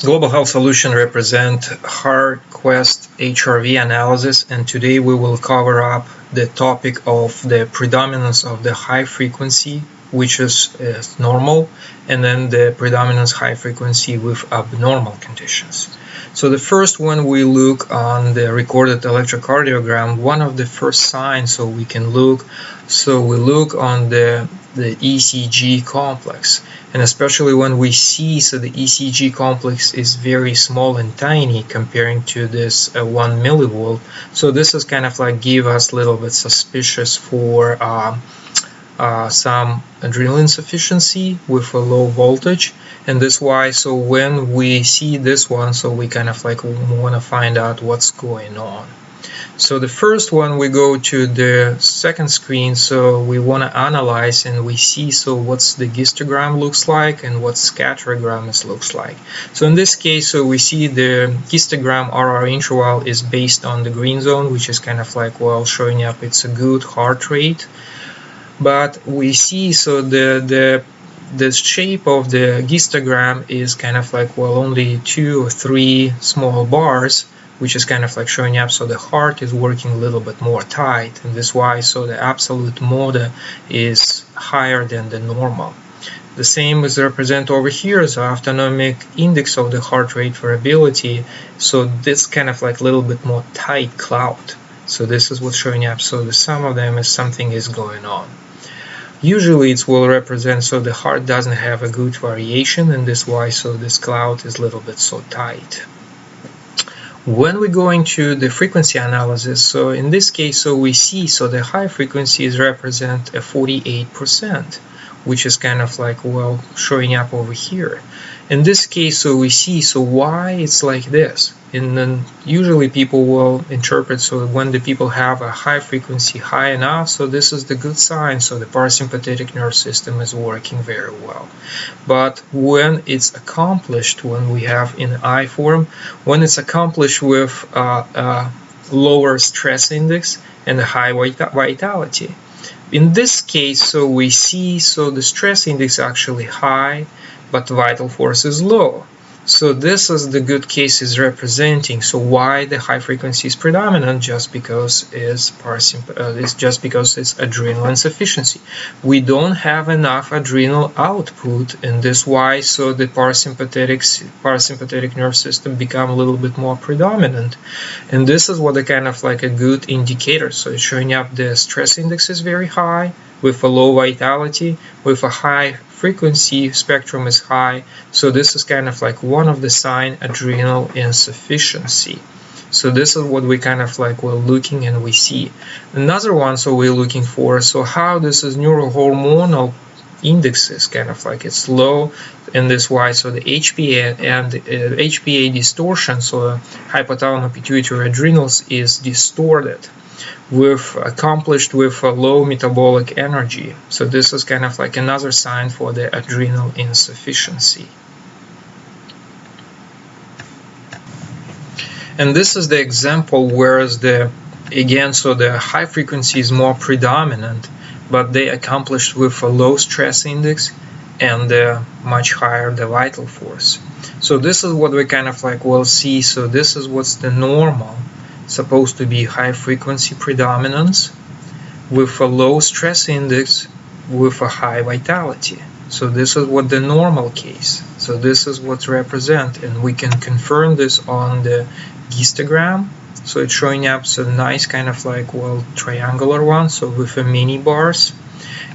Global Health Solution represent HeartQuest HRV analysis, and today we will cover up the topic of the predominance of the high frequency, which is normal, and then the predominance high frequency with abnormal conditions. So the first one, we look on the recorded electrocardiogram. One of the first signs, so we look on the ECG complex, and especially when we see, so the ECG complex is very small and tiny comparing to this 1 millivolt. So this is kind of like give us a little bit suspicious for some adrenal insufficiency with a low voltage, and this why, so when we see this one, so we kind of like want to find out what's going on. So the first one, we go to the second screen, so we want to analyze, and we see so what's the histogram looks like and what scatterogram looks like. So in this case, so we see the histogram RR interval is based on the green zone, which is kind of like, well, showing up it's a good heart rate. But we see so the shape of the histogram is kind of like, well, only 2 or 3 small bars, which is kind of like showing up, so the heart is working a little bit more tight, and this why so the absolute mode is higher than the normal. The same is represented over here, so autonomic index of the heart rate variability, so this kind of like a little bit more tight cloud. So this is what's showing up, so the sum of them is something is going on. Usually it will represent, so the heart doesn't have a good variation, and this why so this cloud is a little bit so tight. When we go into the frequency analysis, so in this case, so we see so the high frequencies represent a 48%, which is kind of like, well, showing up over here. In this case, so we see so why it's like this. And then usually people will interpret, so when the people have a high frequency high enough, so this is the good sign, so the parasympathetic nervous system is working very well. But when it's accomplished, when we have in I form, when it's accomplished with lower stress index and a high vitality. In this case, so we see so the stress index actually high, but vital force is low. So this is the good case is representing. So why the high frequency is predominant? Just because it's adrenal insufficiency. We don't have enough adrenal output, and this why so the parasympathetic nervous system become a little bit more predominant. And this is what a kind of like a good indicator. So it's showing up the stress index is very high with a low vitality, with a high frequency spectrum is high, so this is kind of like one of the sign adrenal insufficiency. So this is what we kind of like we're looking and we see. Another one, so we're looking for, so how this is neurohormonal index is kind of like it's low, and this why so the HPA and HPA distortion, so hypothalamus pituitary adrenals is distorted, accomplished with a low metabolic energy. So this is kind of like another sign for the adrenal insufficiency. And this is the example, whereas again, so the high frequency is more predominant, but they accomplished with a low stress index and much higher the vital force. So this is what we kind of like will see. So this is what's the normal. Supposed to be high frequency predominance with a low stress index with a high vitality. So this is what the normal case. So this is what's represent, and we can confirm this on the histogram. So it's showing up so nice kind of like, well, triangular one, so with a mini bars.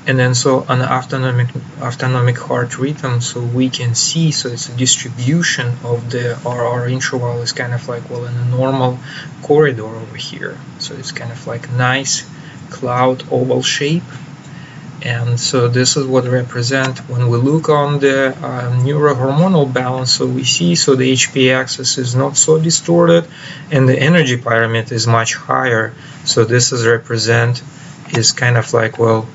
And then so on the autonomic heart rhythm, so we can see, so it's a distribution of the RR interval is kind of like, well, in a normal corridor over here. So it's kind of like a nice cloud oval shape. And so this is what represent when we look on the neurohormonal balance. So we see so the HPA axis is not so distorted, and the energy pyramid is much higher. So this is represent is kind of like, well,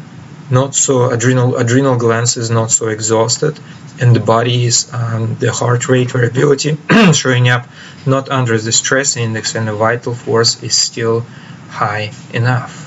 not so adrenal glands is not so exhausted, and the body is the heart rate variability showing up not under the stress index, and the vital force is still high enough.